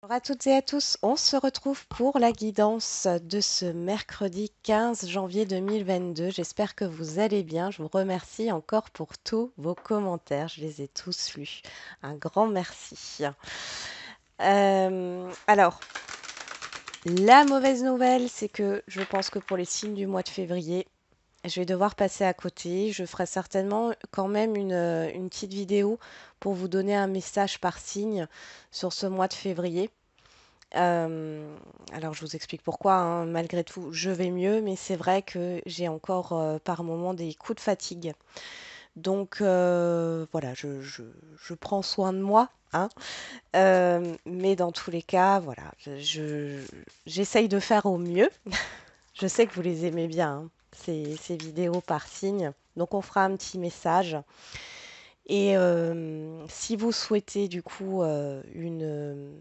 Bonjour à toutes et à tous, on se retrouve pour la guidance de ce mercredi 15 janvier 2022. J'espère que vous allez bien. Je vous remercie encore pour tous vos commentaires. Je les ai tous lus. Un grand merci. Alors, la mauvaise nouvelle, c'est que je pense que pour les signes du mois de février, je vais devoir passer à côté. Je ferai certainement quand même une petite vidéo pour vous donner un message par signe sur ce mois de février. Alors je vous explique pourquoi, hein. Malgré tout, je vais mieux, mais c'est vrai que j'ai encore par moment des coups de fatigue. Donc voilà, je prends soin de moi, hein. Mais dans tous les cas, voilà, j'essaye de faire au mieux. Je sais que vous les aimez bien, hein, ces vidéos par signe. Donc on fera un petit message. Et si vous souhaitez du coup une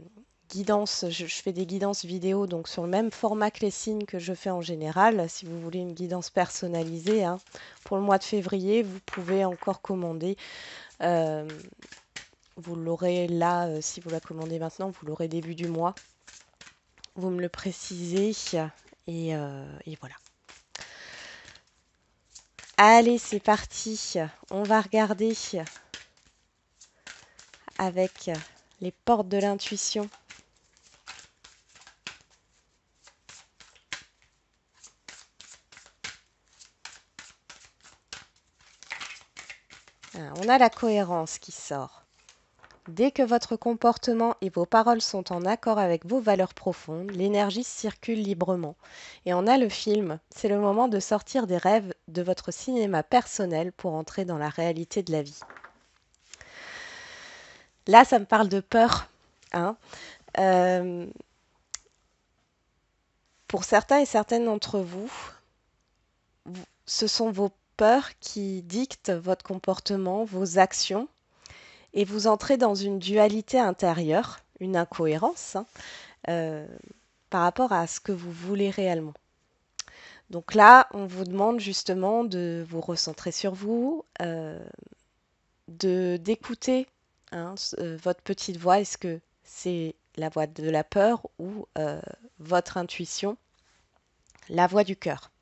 guidance, je fais des guidances vidéo donc sur le même format que les signes que je fais en général. Si vous voulez une guidance personnalisée, hein, pour le mois de février, vous pouvez encore commander. Euh, Vous l'aurez là, si vous la commandez maintenant, vous l'aurez début du mois. Vous me le précisez et voilà. Allez, c'est parti. On va regarder avec les portes de l'intuition. Ah, on a la cohérence qui sort. Dès que votre comportement et vos paroles sont en accord avec vos valeurs profondes, l'énergie circule librement. Et on a le film. C'est le moment de sortir des rêves de votre cinéma personnel pour entrer dans la réalité de la vie. Là, ça me parle de peur, hein. Euh, pour certains et certaines d'entre vous, ce sont vos peurs qui dictent votre comportement, vos actions, et vous entrez dans une dualité intérieure, une incohérence, hein, euh, par rapport à ce que vous voulez réellement. Donc là, on vous demande justement de vous recentrer sur vous, de d'écouter, hein, votre petite voix. Est-ce que c'est la voix de la peur ou votre intuition, la voix du cœur?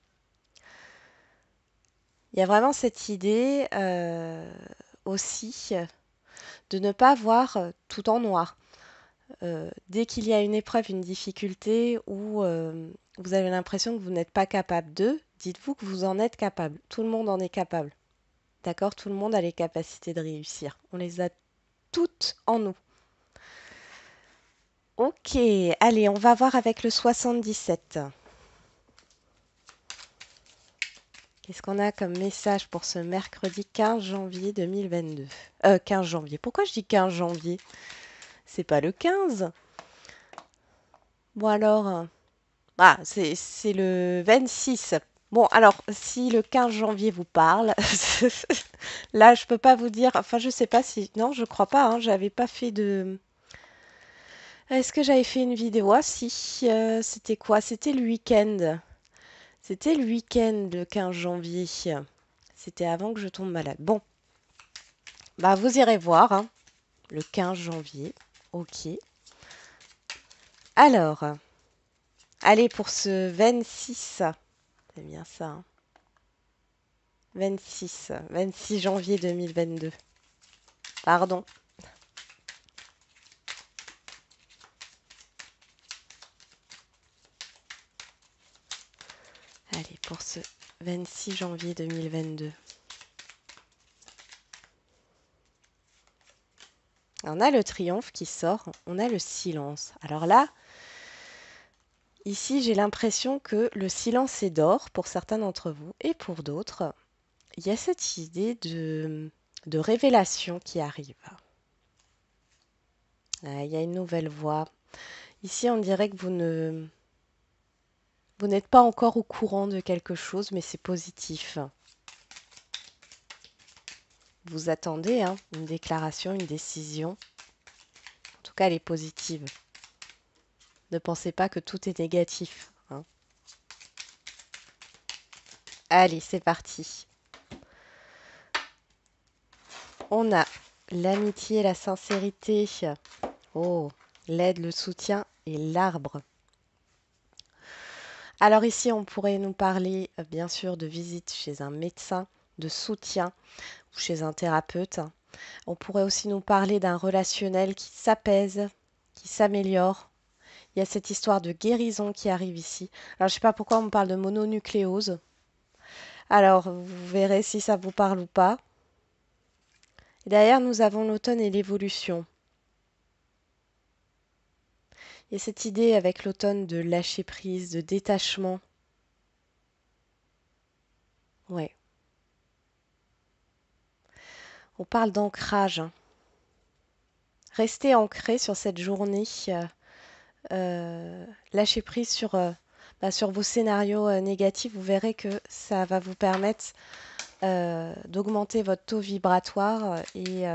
Il y a vraiment cette idée aussi de ne pas voir tout en noir. Dès qu'il y a une épreuve, une difficulté où vous avez l'impression que vous n'êtes pas capable de, dites-vous que vous en êtes capable. Tout le monde en est capable. D'accord? Tout le monde a les capacités de réussir. On les a toutes en nous. Ok, allez, on va voir avec le 77. Qu'est-ce qu'on a comme message pour ce mercredi 15 janvier 2022? 15 janvier. Pourquoi je dis 15 janvier? C'est pas le 15. Bon alors, ah, c'est le 26. Bon, alors, si le 15 janvier vous parle, là, je peux pas vous dire. Enfin, je sais pas si. Non, je crois pas, hein, j'avais pas fait de. Est-ce que j'avais fait une vidéo? Ah, si. C'était quoi? C'était le week-end. C'était le week-end, le 15 janvier. C'était avant que je tombe malade. Bon, bah, vous irez voir, hein, le 15 janvier. Ok. Alors, allez, pour ce 26. C'est bien ça, hein. 26 janvier 2022. Pardon. Allez, pour ce 26 janvier 2022. On a le triomphe qui sort, on a le silence. Alors là, ici, j'ai l'impression que le silence est d'or pour certains d'entre vous et pour d'autres, il y a cette idée de révélation qui arrive. Ah, il y a une nouvelle voix. Ici, on dirait que vous n'êtes pas encore au courant de quelque chose, mais c'est positif. Vous attendez, hein, une déclaration, une décision. En tout cas, elle est positive. Ne pensez pas que tout est négatif, hein. Allez, c'est parti. On a l'amitié, la sincérité. Oh, L'aide, le soutien et l'arbre. Alors ici, on pourrait nous parler bien sûr de visite chez un médecin, de soutien ou chez un thérapeute. On pourrait aussi nous parler d'un relationnel qui s'apaise, qui s'améliore. Il y a cette histoire de guérison qui arrive ici. Alors je ne sais pas pourquoi on me parle de mononucléose. Alors vous verrez si ça vous parle ou pas. Et derrière, nous avons l'automne et l'évolution. Il y a cette idée avec l'automne de lâcher prise, de détachement. Ouais. On parle d'ancrage, hein. Restez ancré sur cette journée. Lâchez prise sur vos scénarios négatifs. Vous verrez que ça va vous permettre d'augmenter votre taux vibratoire et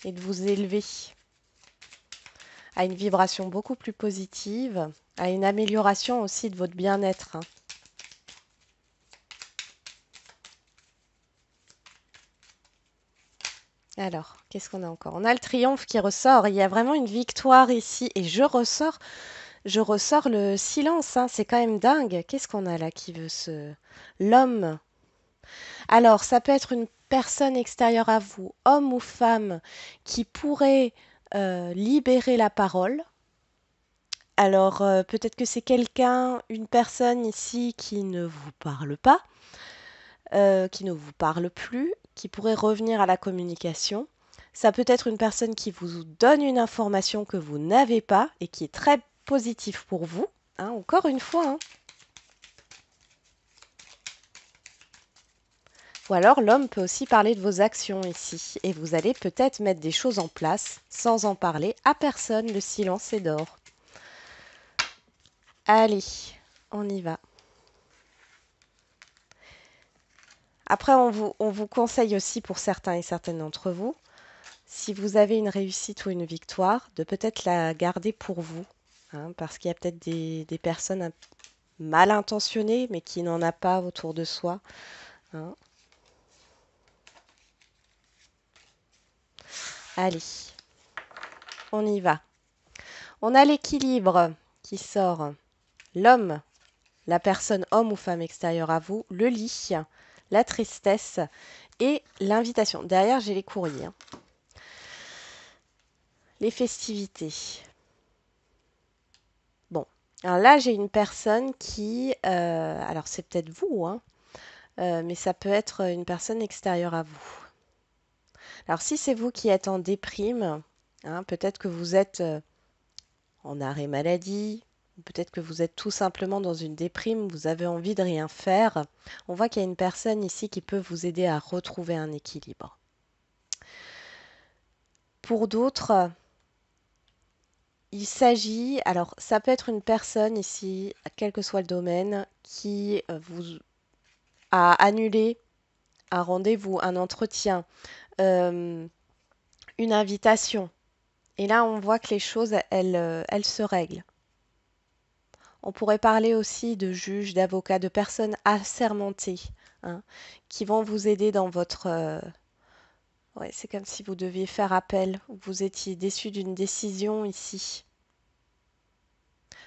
de vous élever à une vibration beaucoup plus positive, à une amélioration aussi de votre bien-être, hein. Alors, qu'est-ce qu'on a encore? On a le triomphe qui ressort. Il y a vraiment une victoire ici. Et je ressors le silence, hein. C'est quand même dingue. Qu'est-ce qu'on a là qui veut se... L'homme. Alors, ça peut être une personne extérieure à vous, homme ou femme, qui pourrait libérer la parole. Alors, peut-être que c'est quelqu'un, une personne ici qui ne vous parle pas, qui ne vous parle plus, qui pourrait revenir à la communication. Ça peut être une personne qui vous donne une information que vous n'avez pas et qui est très positive pour vous, hein, encore une fois, hein. Ou alors l'homme peut aussi parler de vos actions ici et vous allez peut-être mettre des choses en place sans en parler à personne. Le silence est d'or. Allez, on y va. Après, on vous conseille aussi pour certains et certaines d'entre vous, si vous avez une réussite ou une victoire, de peut-être la garder pour vous, hein, parce qu'il y a peut-être des personnes mal intentionnées, mais qui n'en a pas autour de soi, hein. Allez, on y va. On a l'équilibre qui sort. L'homme, la personne homme ou femme extérieure à vous, le lit, la tristesse et l'invitation. Derrière, j'ai les courriers, hein. Les festivités. Bon, alors là, j'ai une personne qui, alors c'est peut-être vous, hein, mais ça peut être une personne extérieure à vous. Alors si c'est vous qui êtes en déprime, hein, peut-être que vous êtes en arrêt maladie, ou peut-être que vous êtes tout simplement dans une déprime, vous avez envie de rien faire. On voit qu'il y a une personne ici qui peut vous aider à retrouver un équilibre. Pour d'autres, il s'agit, alors ça peut être une personne ici, quel que soit le domaine, qui vous a annulé un rendez-vous, un entretien, euh, une invitation. Et là, on voit que les choses, elles se règlent. On pourrait parler aussi de juges, d'avocats, de personnes assermentées, hein, qui vont vous aider dans votre... ouais, c'est comme si vous deviez faire appel, ou vous étiez déçu d'une décision ici.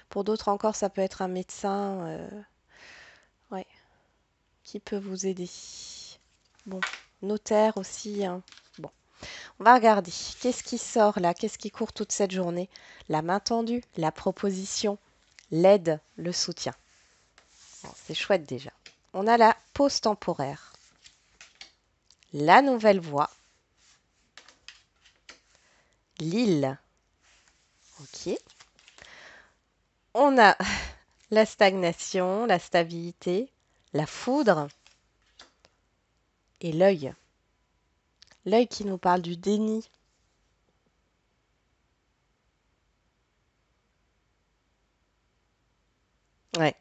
Pour d'autres encore, ça peut être un médecin, ouais, qui peut vous aider. Bon, notaire aussi, hein. Bon, on va regarder. Qu'est-ce qui sort là? Qu'est-ce qui court toute cette journée? La main tendue, la proposition, l'aide, le soutien. Bon, c'est chouette déjà. On a la pause temporaire, la nouvelle voie, l'île. Ok. On a la stagnation, la stabilité, la foudre et l'œil. L'œil qui nous parle du déni. Ouais.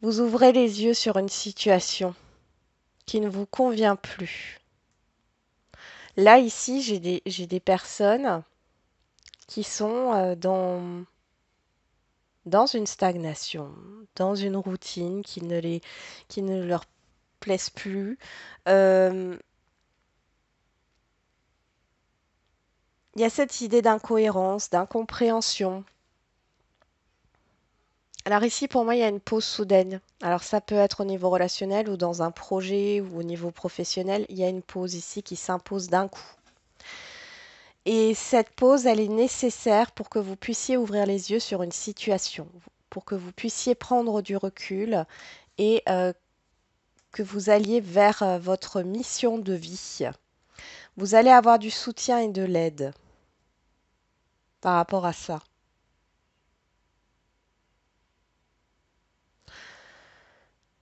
Vous ouvrez les yeux sur une situation qui ne vous convient plus. Là, ici, j'ai des personnes qui sont dans une stagnation, dans une routine qui ne leur plaise plus. Euh, Il y a cette idée d'incohérence, d'incompréhension. Alors ici, pour moi, il y a une pause soudaine. Alors ça peut être au niveau relationnel ou dans un projet ou au niveau professionnel. Il y a une pause ici qui s'impose d'un coup. Et cette pause, elle est nécessaire pour que vous puissiez ouvrir les yeux sur une situation, pour que vous puissiez prendre du recul et que vous alliez vers votre mission de vie. Vous allez avoir du soutien et de l'aide par rapport à ça.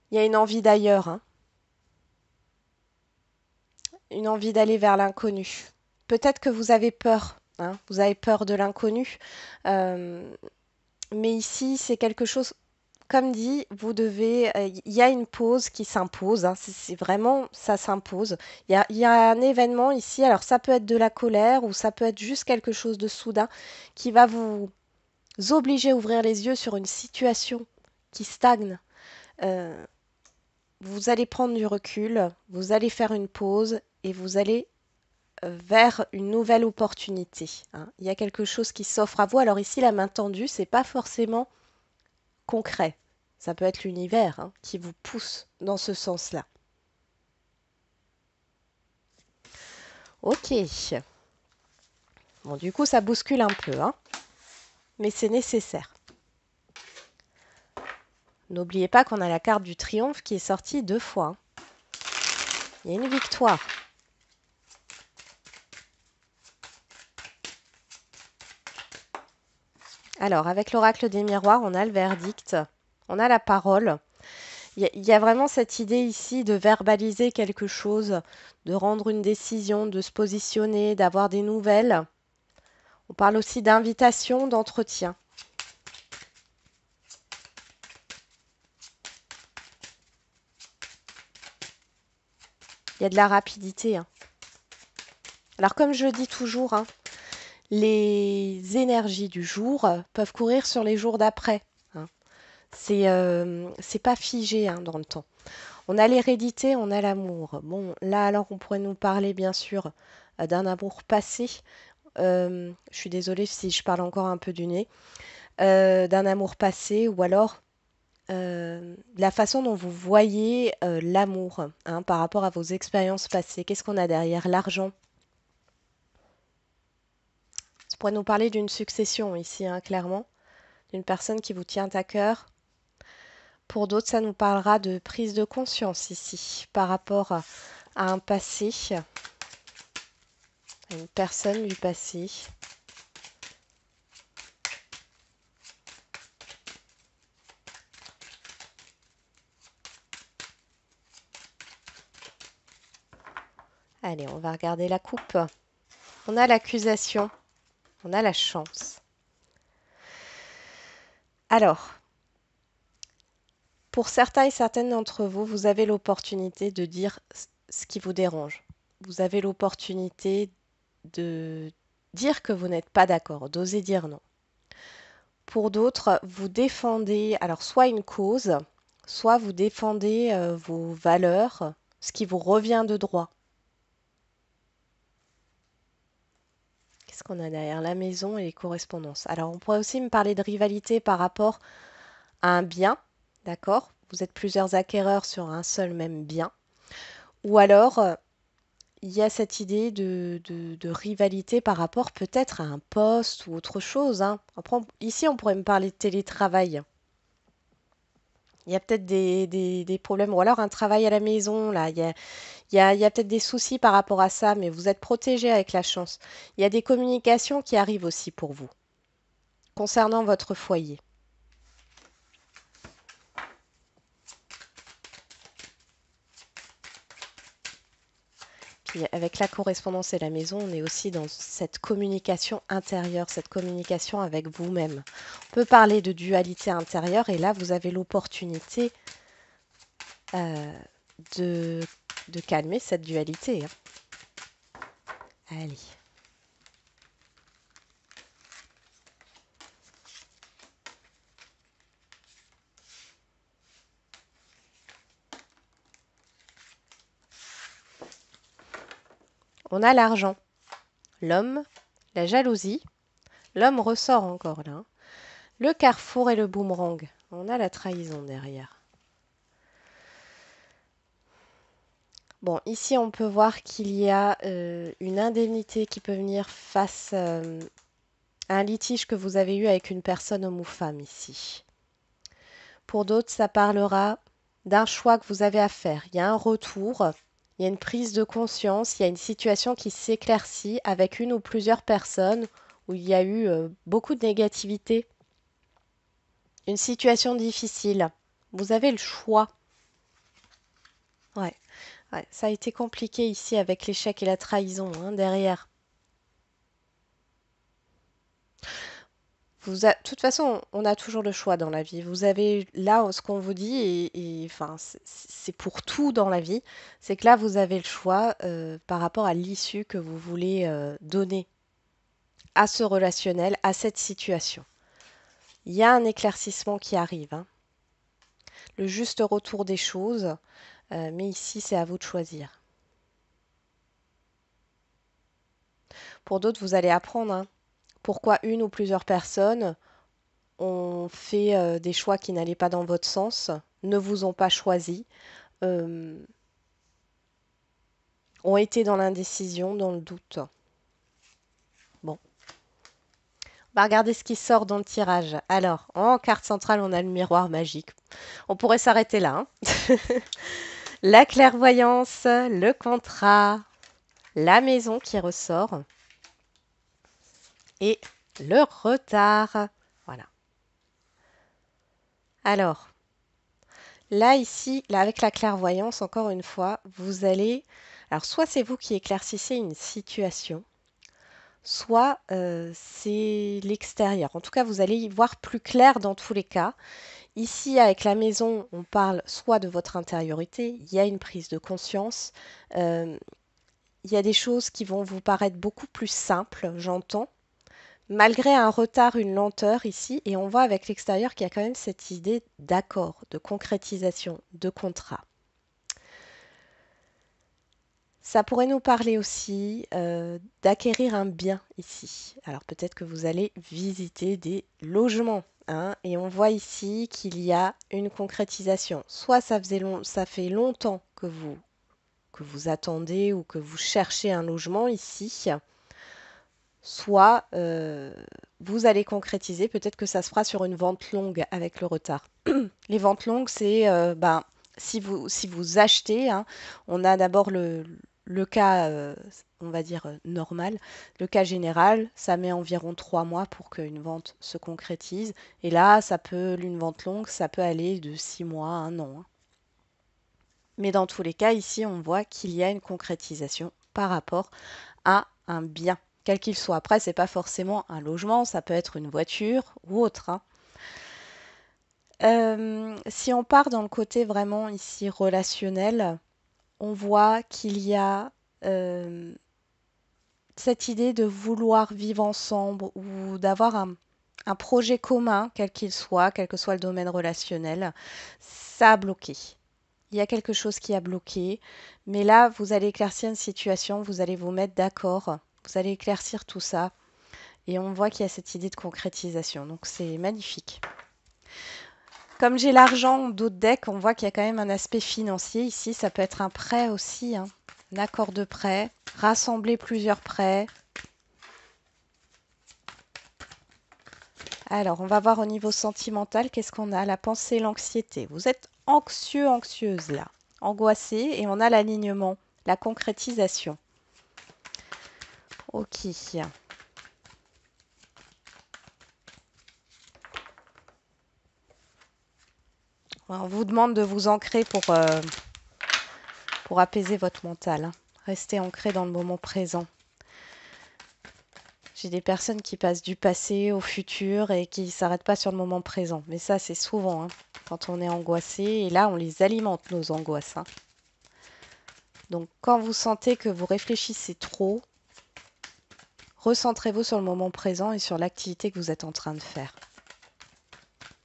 Il y a une envie d'ailleurs, hein, une envie d'aller vers l'inconnu. Peut-être que vous avez peur, hein, vous avez peur de l'inconnu, euh, mais ici c'est quelque chose, comme dit, vous devez, il y a une pause qui s'impose, hein, c'est vraiment, ça s'impose. Il y a un événement ici, alors ça peut être de la colère ou ça peut être juste quelque chose de soudain qui va vous obliger à ouvrir les yeux sur une situation qui stagne. Euh, Vous allez prendre du recul, vous allez faire une pause et vous allez vers une nouvelle opportunité, hein. Il y a quelque chose qui s'offre à vous. Alors ici, la main tendue, c'est pas forcément concret. Ça peut être l'univers, hein, qui vous pousse dans ce sens-là. Ok. Bon, du coup, ça bouscule un peu, hein, mais c'est nécessaire. N'oubliez pas qu'on a la carte du triomphe qui est sortie 2 fois, hein. Il y a une victoire. Alors, avec l'oracle des miroirs, on a le verdict, on a la parole. Il y a vraiment cette idée ici de verbaliser quelque chose, de rendre une décision, de se positionner, d'avoir des nouvelles. On parle aussi d'invitation, d'entretien. Il y a de la rapidité, hein. Alors comme je dis toujours, hein, les énergies du jour peuvent courir sur les jours d'après, hein. C'est pas figé, hein, dans le temps. On a l'hérédité, on a l'amour. Bon, là alors on pourrait nous parler bien sûr d'un amour passé. Je suis désolée si je parle encore un peu du nez. D'un amour passé ou alors la façon dont vous voyez l'amour, hein, par rapport à vos expériences passées. Qu'est-ce qu'on a derrière? L'argent. Ça pourrait nous parler d'une succession ici, hein, clairement, d'une personne qui vous tient à cœur. Pour d'autres, ça nous parlera de prise de conscience ici, par rapport à un passé, à une personne du passé. Allez, on va regarder la coupe. On a l'accusation, on a la chance. Alors, pour certains et certaines d'entre vous, vous avez l'opportunité de dire ce qui vous dérange. Vous avez l'opportunité de dire que vous n'êtes pas d'accord, d'oser dire non. Pour d'autres, vous défendez alors soit une cause, soit vous défendez vos valeurs, ce qui vous revient de droit. Qu'est-ce qu'on a derrière la maison et les correspondances? Alors, on pourrait aussi me parler de rivalité par rapport à un bien, d'accord? Vous êtes plusieurs acquéreurs sur un seul même bien. Ou alors, il y a cette idée de rivalité par rapport peut-être à un poste ou autre chose, hein. Après, ici, on pourrait me parler de télétravail. Il y a peut-être des problèmes, ou alors un travail à la maison, là. Il y a peut-être des soucis par rapport à ça, mais vous êtes protégé avec la chance. Il y a des communications qui arrivent aussi pour vous, concernant votre foyer. Puis avec la correspondance et la maison, on est aussi dans cette communication intérieure, cette communication avec vous-même. On peut parler de dualité intérieure et là, vous avez l'opportunité euh, de, de calmer cette dualité, hein. Allez. On a l'argent, l'homme, la jalousie. L'homme ressort encore là. Le carrefour et le boomerang. On a la trahison derrière. Bon, ici on peut voir qu'il y a une indemnité qui peut venir face à un litige que vous avez eu avec une personne homme ou femme ici. Pour d'autres, ça parlera d'un choix que vous avez à faire. Il y a un retour, il y a une prise de conscience, il y a une situation qui s'éclaircit avec une ou plusieurs personnes où il y a eu beaucoup de négativité, une situation difficile. Vous avez le choix. Ouais, ouais, ça a été compliqué ici avec l'échec et la trahison hein, derrière. De toute façon, on a toujours le choix dans la vie. Vous avez là ce qu'on vous dit, enfin, c'est pour tout dans la vie. C'est que là, vous avez le choix par rapport à l'issue que vous voulez donner à ce relationnel, à cette situation. Il y a un éclaircissement qui arrive, hein. Le juste retour des choses, mais ici, c'est à vous de choisir. Pour d'autres, vous allez apprendre hein, pourquoi une ou plusieurs personnes ont fait des choix qui n'allaient pas dans votre sens, ne vous ont pas choisi, euh, ont été dans l'indécision, dans le doute. Bon, on va regarder ce qui sort dans le tirage. Alors, en carte centrale, on a le miroir magique. On pourrait s'arrêter là, hein. La clairvoyance, le contrat, la maison qui ressort et le retard. Voilà. Alors, là, ici, là, avec la clairvoyance, encore une fois, vous allez... Alors, soit c'est vous qui éclaircissez une situation, soit c'est l'extérieur. En tout cas, vous allez y voir plus clair dans tous les cas. Ici, avec la maison, on parle soit de votre intériorité, il y a une prise de conscience, euh, il y a des choses qui vont vous paraître beaucoup plus simples, j'entends, malgré un retard, une lenteur ici, et on voit avec l'extérieur qu'il y a quand même cette idée d'accord, de concrétisation, de contrat. Ça pourrait nous parler aussi d'acquérir un bien ici. Alors peut-être que vous allez visiter des logements, hein, et on voit ici qu'il y a une concrétisation. Soit ça fait longtemps que vous attendez ou que vous cherchez un logement ici, soit vous allez concrétiser. Peut-être que ça se fera sur une vente longue avec le retard. Les ventes longues, c'est si vous achetez, hein, on a d'abord le cas, on va dire, normal. Le cas général, ça met environ 3 mois pour qu'une vente se concrétise. Et là, une vente longue, ça peut aller de 6 mois à 1 an, hein. Mais dans tous les cas, ici, on voit qu'il y a une concrétisation par rapport à un bien, quel qu'il soit. Après, c'est pas forcément un logement, ça peut être une voiture ou autre, hein. Si on part dans le côté vraiment ici relationnel, on voit qu'il y a euh, cette idée de vouloir vivre ensemble ou d'avoir un projet commun, quel qu'il soit, quel que soit le domaine relationnel, ça a bloqué. Il y a quelque chose qui a bloqué, mais là, vous allez éclaircir une situation, vous allez vous mettre d'accord, vous allez éclaircir tout ça, et on voit qu'il y a cette idée de concrétisation. Donc c'est magnifique. Comme j'ai l'argent d'autres decks, on voit qu'il y a quand même un aspect financier ici. Ça peut être un prêt aussi, hein. Un accord de prêt, rassembler plusieurs prêts. Alors, on va voir au niveau sentimental, qu'est-ce qu'on a? La pensée, l'anxiété. Vous êtes anxieux, anxieuse là, angoissé, et on a l'alignement, la concrétisation. Ok. On vous demande de vous ancrer pour apaiser votre mental, hein. Restez ancré dans le moment présent. J'ai des personnes qui passent du passé au futur et qui ne s'arrêtent pas sur le moment présent. Mais ça, c'est souvent hein, quand on est angoissé. Et là, on les alimente, nos angoisses, hein. Donc, quand vous sentez que vous réfléchissez trop, recentrez-vous sur le moment présent et sur l'activité que vous êtes en train de faire.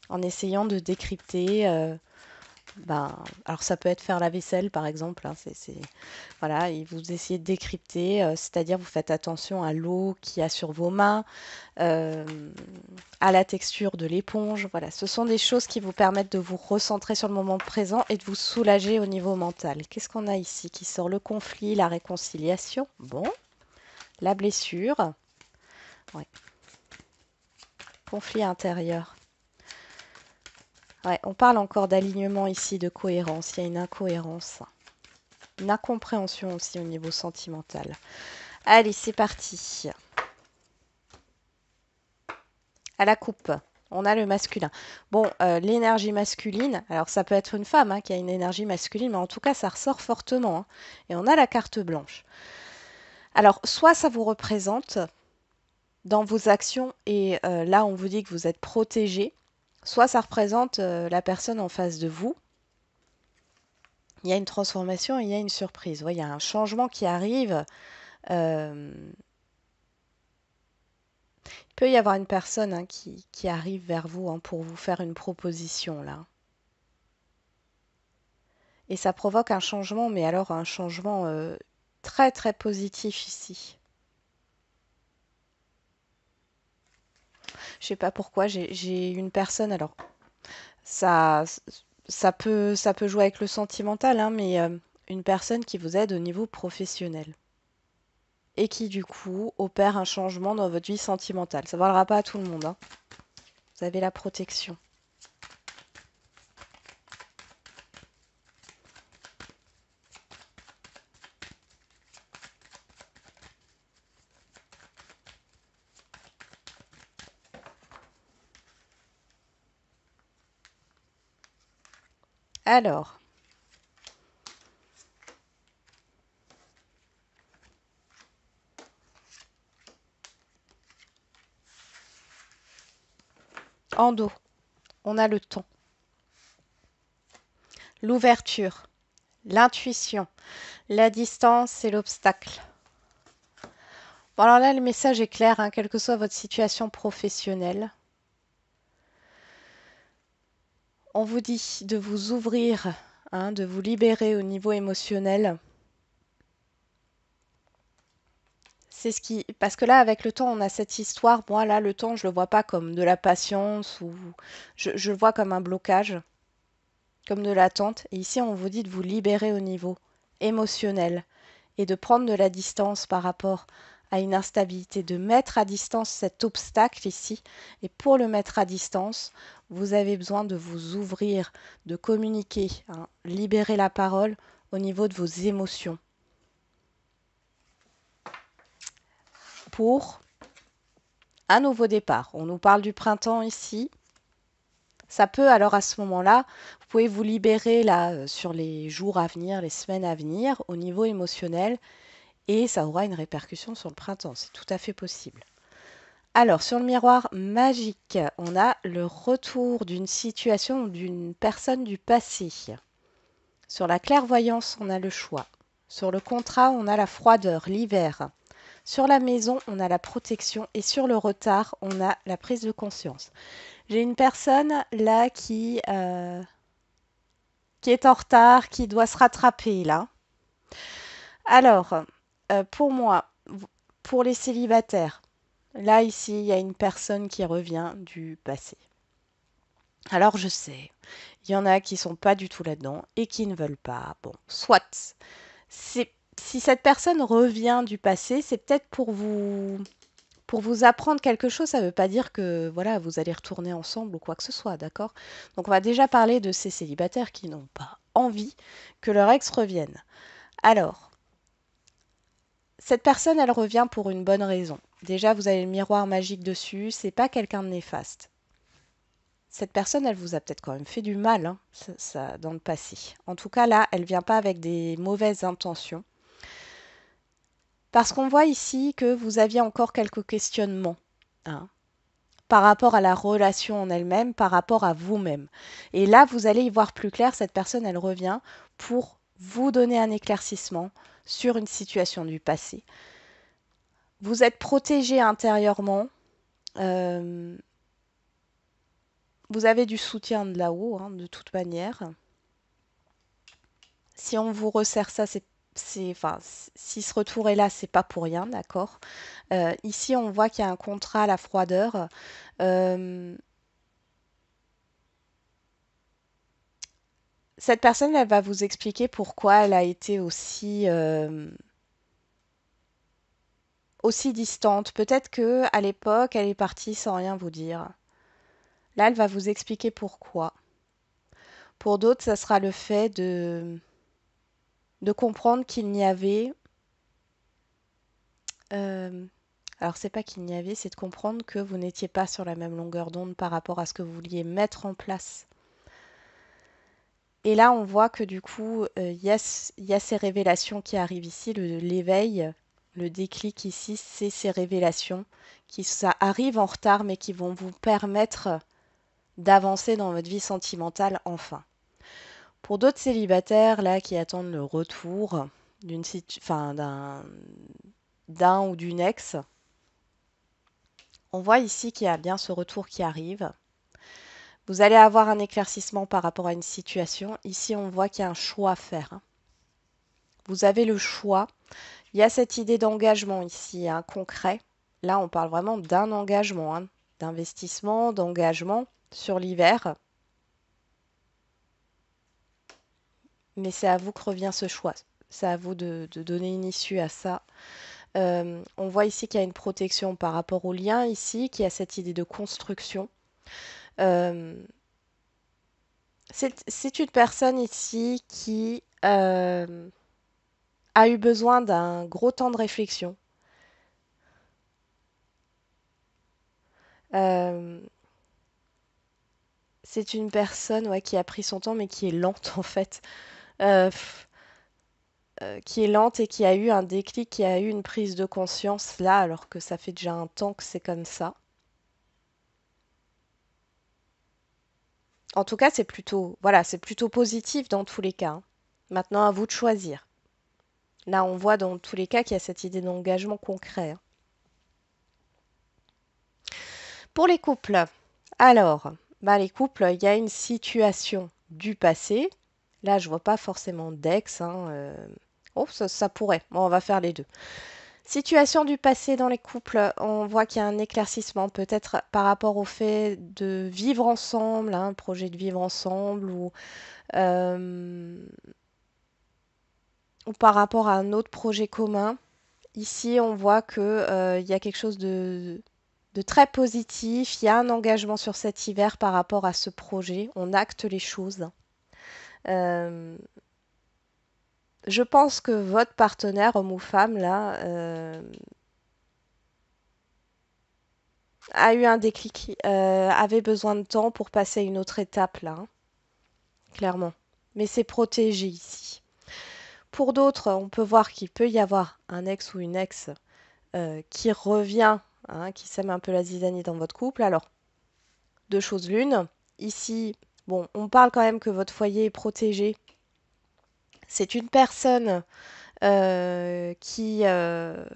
En essayant de décrypter Ben, alors ça peut être faire la vaisselle par exemple, hein, voilà, et vous essayez de décrypter, c'est-à-dire vous faites attention à l'eau qu'il y a sur vos mains, euh, à la texture de l'éponge. Voilà, ce sont des choses qui vous permettent de vous recentrer sur le moment présent et de vous soulager au niveau mental. Qu'est-ce qu'on a ici qui sort? Le conflit, la réconciliation. Bon, la blessure. Ouais. Conflit intérieur. Ouais, on parle encore d'alignement ici, de cohérence. Il y a une incohérence, une incompréhension aussi au niveau sentimental. Allez, c'est parti. À la coupe, on a le masculin. Bon, l'énergie masculine, alors ça peut être une femme hein, qui a une énergie masculine, mais en tout cas, ça ressort fortement, hein. Et on a la carte blanche. Alors, soit ça vous représente dans vos actions, et là, on vous dit que vous êtes protégé, soit ça représente la personne en face de vous. Il y a une transformation et il y a une surprise. Vous voyez, il y a un changement qui arrive. Euh, il peut y avoir une personne hein, qui arrive vers vous hein, pour vous faire une proposition là. Et ça provoque un changement, mais alors un changement très très positif ici. Je sais pas pourquoi, j'ai une personne, alors ça, ça peut jouer avec le sentimental, hein, mais une personne qui vous aide au niveau professionnel. Et qui du coup opère un changement dans votre vie sentimentale. Ça ne valera pas à tout le monde, hein. Vous avez la protection. Alors, en dos, on a le temps, l'ouverture, l'intuition, la distance et l'obstacle. Bon, alors là, le message est clair, hein, quelle que soit votre situation professionnelle. On vous dit de vous ouvrir, hein, de vous libérer au niveau émotionnel. C'est ce qui, parce que là, avec le temps, on a cette histoire. Moi, là, le temps, je le vois pas comme de la patience ou je le vois comme un blocage, comme de l'attente. Et ici, on vous dit de vous libérer au niveau émotionnel et de prendre de la distance par rapport à une instabilité, de mettre à distance cet obstacle ici. Et pour le mettre à distance, vous avez besoin de vous ouvrir, de communiquer, hein, libérer la parole au niveau de vos émotions pour un nouveau départ. On nous parle du printemps ici. Ça peut alors à ce moment-là, vous pouvez vous libérer là sur les jours à venir, les semaines à venir au niveau émotionnel et ça aura une répercussion sur le printemps. C'est tout à fait possible. Alors, sur le miroir magique, on a le retour d'une situation ou d'une personne du passé. Sur la clairvoyance, on a le choix. Sur le contrat, on a la froideur, l'hiver. Sur la maison, on a la protection. Et sur le retard, on a la prise de conscience. J'ai une personne là qui est en retard, qui doit se rattraper là. Alors, pour moi, pour les célibataires, là ici, il y a une personne qui revient du passé. Alors je sais, il y en a qui sont pas du tout là-dedans et qui ne veulent pas. Bon, soit. Si cette personne revient du passé, c'est peut-être pour vous apprendre quelque chose. Ça ne veut pas dire que voilà, vous allez retourner ensemble ou quoi que ce soit, d'accord? Donc on va déjà parler de ces célibataires qui n'ont pas envie que leur ex revienne. Alors, cette personne, elle revient pour une bonne raison. Déjà, vous avez le miroir magique dessus, c'est pas quelqu'un de néfaste. Cette personne, elle vous a peut-être quand même fait du mal hein, dans le passé. En tout cas, là, elle vient pas avec des mauvaises intentions. Parce qu'on voit ici que vous aviez encore quelques questionnements hein, par rapport à la relation en elle-même, par rapport à vous-même. Et là, vous allez y voir plus clair, cette personne, elle revient pour vous donner un éclaircissement sur une situation du passé. Vous êtes protégé intérieurement. Vous avez du soutien de là-haut, hein, de toute manière. Si on vous resserre ça, enfin, si ce retour est là, c'est pas pour rien, d'accord? Ici, on voit qu'il y a un contrat à la froideur. Euh, Cette personne, elle va vous expliquer pourquoi elle a été aussi distante. Peut-être que à l'époque, elle est partie sans rien vous dire. Là, elle va vous expliquer pourquoi. Pour d'autres, ça sera le fait de comprendre qu'il n'y avait. euh, alors, c'est pas qu'il n'y avait, c'est de comprendre que vous n'étiez pas sur la même longueur d'onde par rapport à ce que vous vouliez mettre en place. Et là, on voit que du coup, il y a ces révélations qui arrivent ici, l'éveil, le déclic ici, c'est ces révélations qui ça arrive en retard, mais qui vont vous permettre d'avancer dans votre vie sentimentale enfin. Pour d'autres célibataires là qui attendent le retour enfin, d'un ou d'une ex, on voit ici qu'il y a bien ce retour qui arrive. Vous allez avoir un éclaircissement par rapport à une situation. Ici, on voit qu'il y a un choix à faire. Vous avez le choix. Il y a cette idée d'engagement ici, hein, concret. Là, on parle vraiment d'un engagement, hein, d'investissement, d'engagement sur l'hiver. Mais c'est à vous que revient ce choix. C'est à vous de donner une issue à ça. On voit ici qu'il y a une protection par rapport au lien ici, qu'il y a cette idée de construction. Euh, c'est une personne ici qui a eu besoin d'un gros temps de réflexion. Euh, c'est une personne, ouais, qui a pris son temps, mais qui est lente en fait. Euh, pff, qui est lente et qui a eu un déclic, qui a eu une prise de conscience là, alors que ça fait déjà un temps que c'est comme ça. En tout cas, voilà, c'est plutôt positif dans tous les cas, hein. Maintenant, à vous de choisir. Là, on voit dans tous les cas qu'il y a cette idée d'engagement concret, hein. Pour les couples, alors, bah, les couples, il y a une situation du passé. Là, je vois pas forcément d'ex, hein. Oh, ça pourrait. Bon, on va faire les deux. Situation du passé dans les couples, on voit qu'il y a un éclaircissement peut-être par rapport au fait de vivre ensemble, hein, un projet de vivre ensemble euh, ou par rapport à un autre projet commun. Ici, on voit que, il y a quelque chose de très positif, il y a un engagement sur cet hiver par rapport à ce projet, on acte les choses. Euh, je pense que votre partenaire, homme ou femme, là, a eu un déclic, avait besoin de temps pour passer à une autre étape, là, hein, clairement. Mais c'est protégé ici. Pour d'autres, on peut voir qu'il peut y avoir un ex ou une ex qui revient, hein, qui sème un peu la zizanie dans votre couple. Alors, deux choses l'une. Ici, bon, on parle quand même que votre foyer est protégé. C'est une personne qui arrive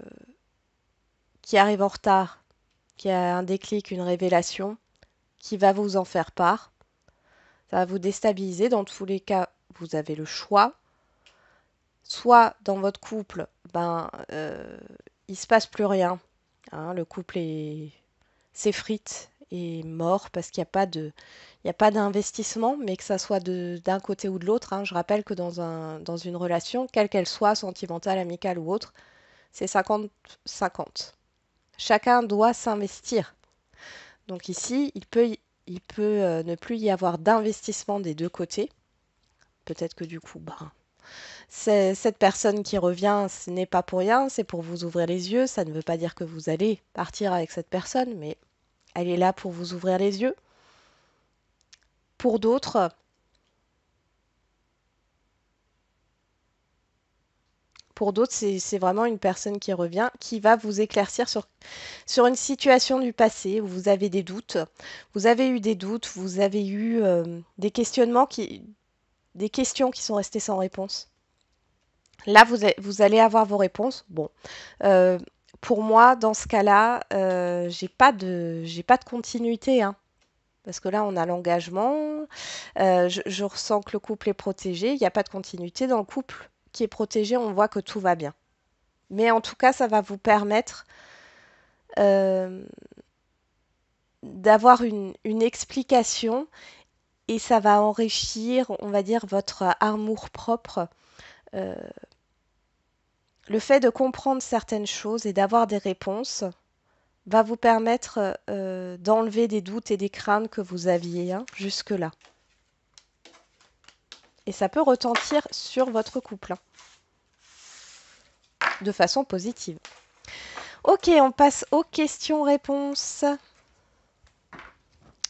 en retard, qui a un déclic, une révélation, qui va vous en faire part. Ça va vous déstabiliser. Dans tous les cas, vous avez le choix. Soit dans votre couple, ben, il se passe plus rien, hein, le couple s'effrite et mort parce qu'il n'y a pas il y a pas d'investissement, mais que ça soit d'un côté ou de l'autre, hein. Je rappelle que dans une relation, quelle qu'elle soit, sentimentale, amicale ou autre, c'est 50-50. Chacun doit s'investir. Donc ici, il peut ne plus y avoir d'investissement des deux côtés. Peut-être que du coup, ben, cette personne qui revient, ce n'est pas pour rien, c'est pour vous ouvrir les yeux. Ça ne veut pas dire que vous allez partir avec cette personne, mais elle est là pour vous ouvrir les yeux. Pour d'autres, c'est vraiment une personne qui revient, qui va vous éclaircir sur une situation du passé où vous avez des doutes. Vous avez eu des doutes, vous avez eu des des questions qui sont restées sans réponse. Là, vous allez avoir vos réponses. Bon, euh, pour moi, dans ce cas-là, j'ai pas de continuité, hein. Parce que là, on a l'engagement. Je ressens que le couple est protégé. Il n'y a pas de continuité dans le couple qui est protégé. On voit que tout va bien. Mais en tout cas, ça va vous permettre euh, d'avoir une explication et ça va enrichir, on va dire, votre amour-propre. Euh, le fait de comprendre certaines choses et d'avoir des réponses va vous permettre d'enlever des doutes et des craintes que vous aviez hein, jusque-là. Et ça peut retentir sur votre couple hein, de façon positive. Ok, on passe aux questions-réponses.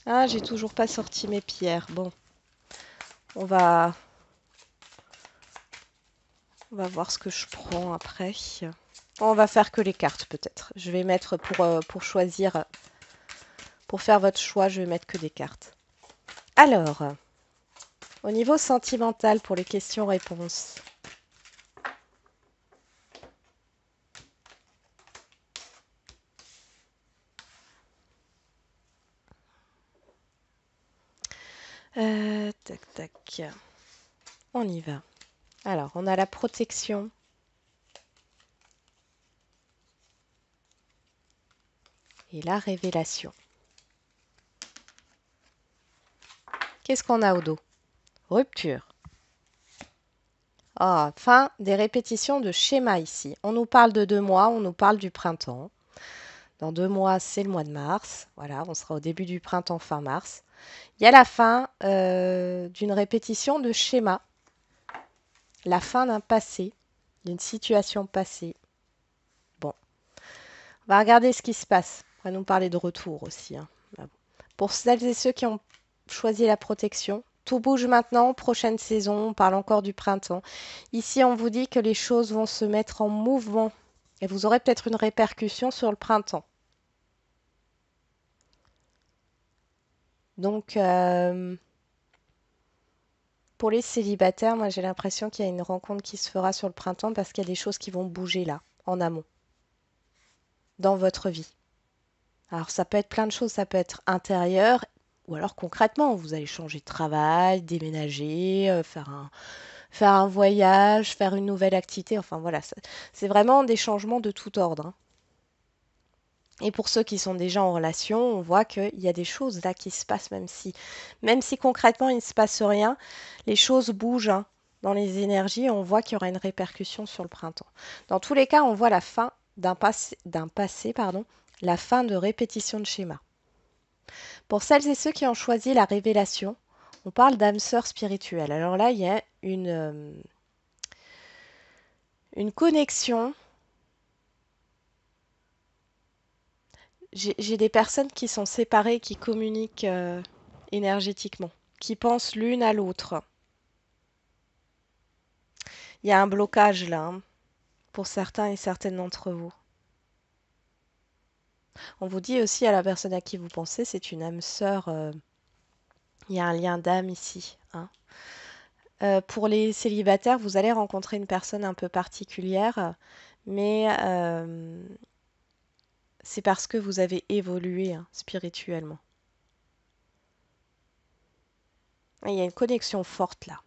Ah, j'ai toujours pas sorti mes pierres. Bon, on va voir ce que je prends après. On va faire que les cartes peut-être. Je vais mettre pour choisir, pour faire votre choix, je vais mettre que des cartes. Alors, au niveau sentimental pour les questions-réponses. Tac, tac. On y va. Alors, on a la protection. Et la révélation. Qu'est-ce qu'on a au dos? Rupture. Ah, fin des répétitions de schéma ici. On nous parle de 2 mois, on nous parle du printemps. Dans 2 mois, c'est le mois de mars. Voilà, on sera au début du printemps, fin mars. Il y a la fin d'une répétition de schéma. La fin d'un passé, d'une situation passée. Bon, on va regarder ce qui se passe. On va nous parler de retour aussi. Hein. Pour celles et ceux qui ont choisi la protection, tout bouge maintenant, prochaine saison, on parle encore du printemps. Ici, on vous dit que les choses vont se mettre en mouvement et vous aurez peut-être une répercussion sur le printemps. Donc, pour les célibataires, moi j'ai l'impression qu'il y a une rencontre qui se fera sur le printemps parce qu'il y a des choses qui vont bouger là, en amont, dans votre vie. Alors ça peut être plein de choses, ça peut être intérieur ou alors concrètement, vous allez changer de travail, déménager, faire un voyage, faire une nouvelle activité, enfin voilà, c'est vraiment des changements de tout ordre. Hein. Et pour ceux qui sont déjà en relation, on voit qu'il y a des choses là qui se passent, même si concrètement il ne se passe rien, les choses bougent hein, dans les énergies, on voit qu'il y aura une répercussion sur le printemps. Dans tous les cas, on voit la fin d'un passé, pardon, la fin de répétition de schéma. Pour celles et ceux qui ont choisi la révélation, on parle d'âme sœur spirituelle. Alors là, il y a une connexion. J'ai des personnes qui sont séparées, qui communiquent énergétiquement, qui pensent l'une à l'autre. Il y a un blocage là, hein, pour certains et certaines d'entre vous. On vous dit aussi à la personne à qui vous pensez, c'est une âme sœur. Il y a un lien d'âme ici. Hein. Pour les célibataires, vous allez rencontrer une personne un peu particulière, mais c'est parce que vous avez évolué hein, spirituellement. Il y a une connexion forte là.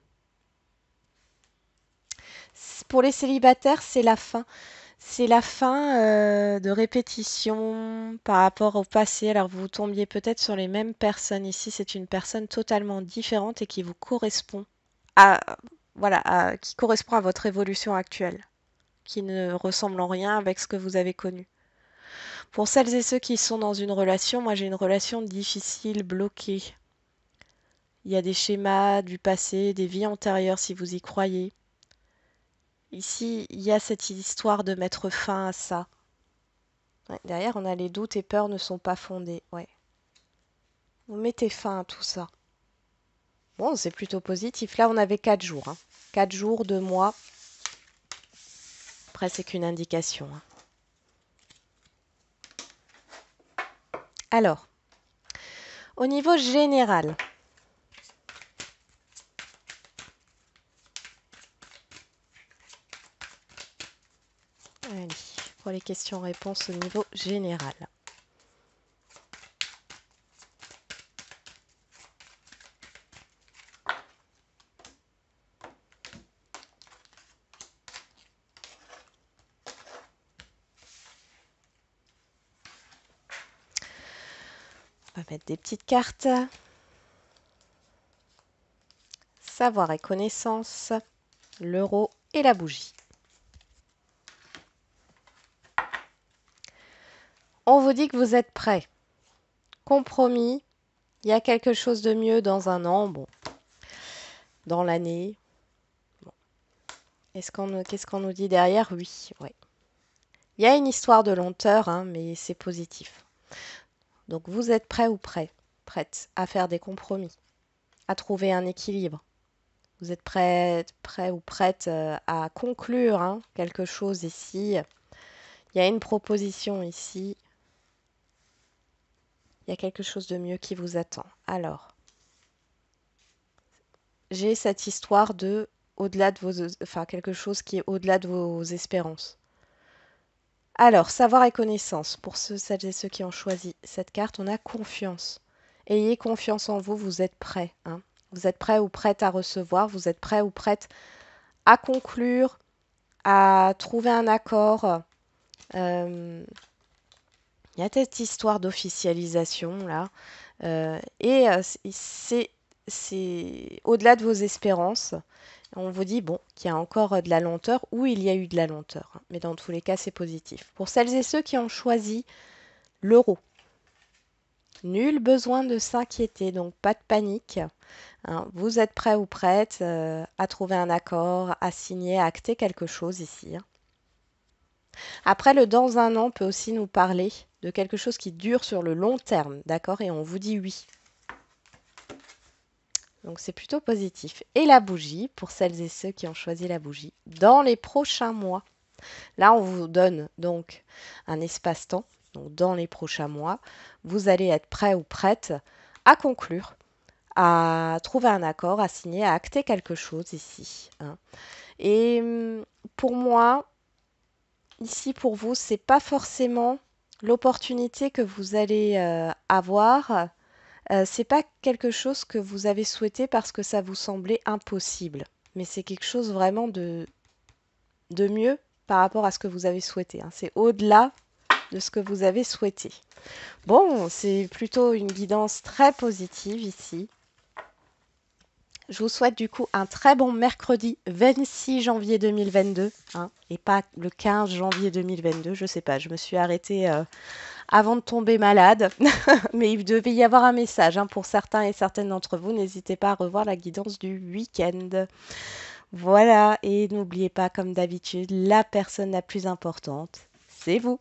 Pour les célibataires, c'est la fin. C'est la fin de répétition par rapport au passé. Alors vous tombiez peut-être sur les mêmes personnes. Ici, c'est une personne totalement différente et qui vous correspond à, voilà, qui correspond à votre évolution actuelle, qui ne ressemble en rien avec ce que vous avez connu. Pour celles et ceux qui sont dans une relation, moi j'ai une relation difficile, bloquée. Il y a des schémas du passé, des vies antérieures si vous y croyez. Ici, il y a cette histoire de mettre fin à ça. Ouais, derrière, on a les doutes et peurs ne sont pas fondés. Ouais. Vous mettez fin à tout ça. Bon, c'est plutôt positif. Là, on avait 4 jours. Hein. 4 jours, 2 mois. Après, c'est qu'une indication. Hein. Alors, au niveau général, allez, pour les questions-réponses au niveau général. On va mettre des petites cartes. Savoir et connaissance, l'euro et la bougie. On vous dit que vous êtes prêts. Compromis, il y a quelque chose de mieux dans un an, bon, dans l'année. Bon. Qu'est-ce qu'on nous dit derrière? Oui, ouais. Il y a une histoire de lenteur, hein, mais c'est positif. Donc vous êtes prêts ou prête à faire des compromis, à trouver un équilibre. Vous êtes prêt ou prête à conclure hein, quelque chose ici. Il y a une proposition ici. Il y a quelque chose de mieux qui vous attend. Alors, j'ai cette histoire de au-delà de vos, enfin quelque chose qui est au-delà de vos espérances. Alors, savoir et connaissance. Pour celles et ceux qui ont choisi cette carte, on a confiance. Ayez confiance en vous, vous êtes prêts. Hein. Vous êtes prêts ou prêtes à recevoir, vous êtes prêts ou prêtes à conclure, à trouver un accord. Il y a cette histoire d'officialisation là. Et c'est au-delà de vos espérances. On vous dit, bon, qu'il y a encore de la lenteur ou il y a eu de la lenteur. Hein. Mais dans tous les cas, c'est positif. Pour celles et ceux qui ont choisi l'euro, nul besoin de s'inquiéter, donc pas de panique. Hein. Vous êtes prêts ou prêtes à trouver un accord, à signer, à acter quelque chose ici. Hein. Après, le dans un an peut aussi nous parler de quelque chose qui dure sur le long terme, d'accord? Et on vous dit oui. Donc c'est plutôt positif. Et la bougie, pour celles et ceux qui ont choisi la bougie, dans les prochains mois. Là, on vous donne donc un espace-temps. Donc dans les prochains mois, vous allez être prêt ou prête à conclure, à trouver un accord, à signer, à acter quelque chose ici. Hein. Et pour moi, ici pour vous, c'est pas forcément l'opportunité que vous allez avoir. C'est pas quelque chose que vous avez souhaité parce que ça vous semblait impossible, mais c'est quelque chose vraiment de mieux par rapport à ce que vous avez souhaité. Hein. C'est au-delà de ce que vous avez souhaité. Bon, c'est plutôt une guidance très positive ici. Je vous souhaite du coup un très bon mercredi 26 janvier 2022 hein, et pas le 15 janvier 2022. Je sais pas, je me suis arrêtée avant de tomber malade, mais il devait y avoir un message hein, pour certains et certaines d'entre vous. N'hésitez pas à revoir la guidance du week-end. Voilà, et n'oubliez pas, comme d'habitude, la personne la plus importante, c'est vous.